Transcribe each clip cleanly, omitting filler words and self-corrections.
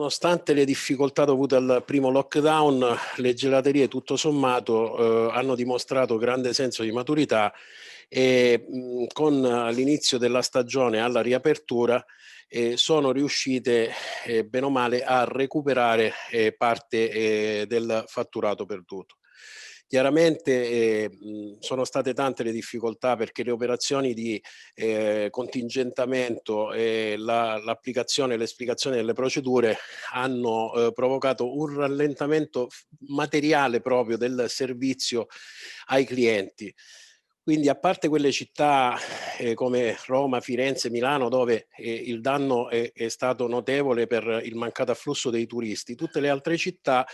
Nonostante le difficoltà dovute al primo lockdown, le gelaterie tutto sommato hanno dimostrato grande senso di maturità e con l'inizio della stagione alla riapertura sono riuscite bene o male a recuperare parte del fatturato perduto. Chiaramente sono state tante le difficoltà perché le operazioni di contingentamento e l'applicazione e l'esplicazione delle procedure hanno provocato un rallentamento materiale proprio del servizio ai clienti. Quindi a parte quelle città come Roma, Firenze, Milano, dove il danno è stato notevole per il mancato afflusso dei turisti, tutte le altre città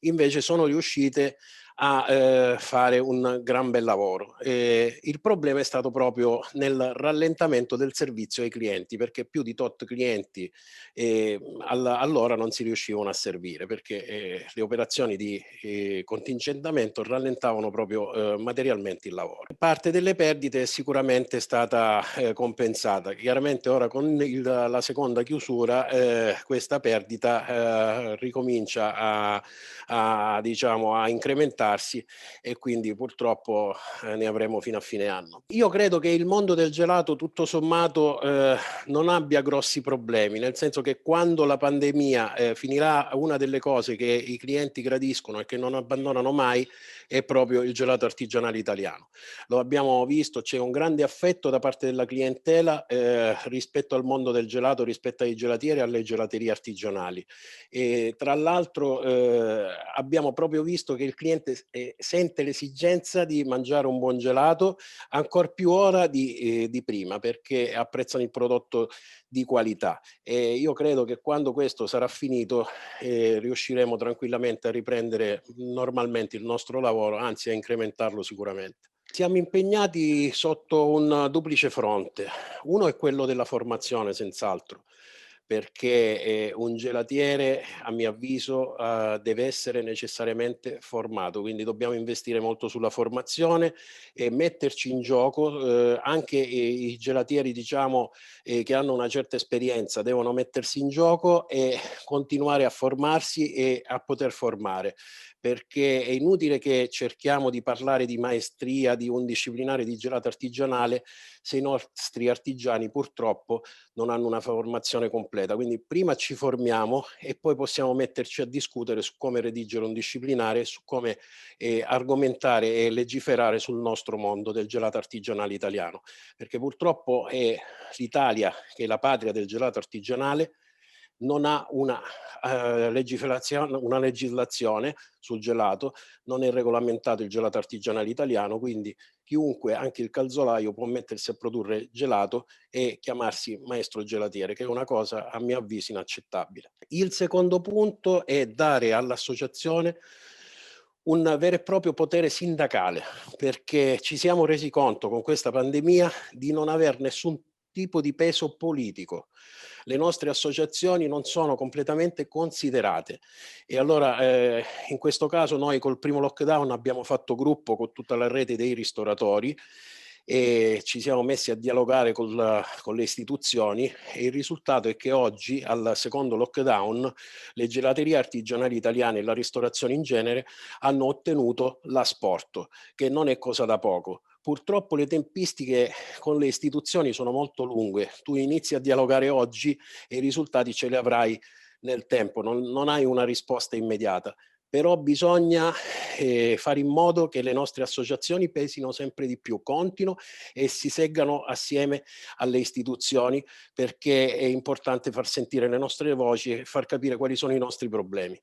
invece sono riuscite a fare un gran bel lavoro. Il problema è stato proprio nel rallentamento del servizio ai clienti, perché più di tot clienti all'ora non si riuscivano a servire, perché le operazioni di contingentamento rallentavano proprio materialmente il lavoro. Parte delle perdite è sicuramente stata compensata. Chiaramente ora con la seconda chiusura questa perdita ricomincia diciamo, a incrementarsi e quindi purtroppo ne avremo fino a fine anno. Io credo che il mondo del gelato tutto sommato non abbia grossi problemi, nel senso che quando la pandemia finirà, una delle cose che i clienti gradiscono e che non abbandonano mai è proprio il gelato artigianale italiano. Lo abbiamo visto, c'è un grande affetto da parte della clientela rispetto al mondo del gelato, rispetto ai gelatieri e alle gelaterie artigianali. E tra l'altro abbiamo proprio visto che il cliente sente l'esigenza di mangiare un buon gelato ancor più ora di prima, perché apprezzano il prodotto di qualità. E io credo che quando questo sarà finito riusciremo tranquillamente a riprendere normalmente il nostro lavoro, anzi a incrementarlo sicuramente. Siamo impegnati sotto un duplice fronte. Uno è quello della formazione, senz'altro, perché un gelatiere, a mio avviso, deve essere necessariamente formato, quindi dobbiamo investire molto sulla formazione e metterci in gioco, anche i gelatieri, diciamo, che hanno una certa esperienza devono mettersi in gioco e continuare a formarsi e a poter formare, perché è inutile che cerchiamo di parlare di maestria, di un disciplinare di gelato artigianale, se i nostri artigiani purtroppo non hanno una formazione completa. Quindi prima ci formiamo e poi possiamo metterci a discutere su come redigere un disciplinare, su come argomentare e legiferare sul nostro mondo del gelato artigianale italiano, perché purtroppo è l'Italia, che è la patria del gelato artigianale, non ha una legislazione sul gelato, non è regolamentato il gelato artigianale italiano, quindi chiunque, anche il calzolaio, può mettersi a produrre gelato e chiamarsi maestro gelatiere, che è una cosa a mio avviso inaccettabile. Il secondo punto è dare all'associazione un vero e proprio potere sindacale, perché ci siamo resi conto con questa pandemia di non aver nessun tipo di peso politico. Le nostre associazioni non sono completamente considerate e allora in questo caso noi col primo lockdown abbiamo fatto gruppo con tutta la rete dei ristoratori e ci siamo messi a dialogare con le istituzioni e il risultato è che oggi, al secondo lockdown, le gelaterie artigianali italiane e la ristorazione in genere hanno ottenuto l'asporto, che non è cosa da poco. Purtroppo le tempistiche con le istituzioni sono molto lunghe. Tu inizi a dialogare oggi e i risultati ce li avrai nel tempo, non hai una risposta immediata. Però bisogna fare in modo che le nostre associazioni pesino sempre di più, contino e si seggano assieme alle istituzioni, perché è importante far sentire le nostre voci e far capire quali sono i nostri problemi.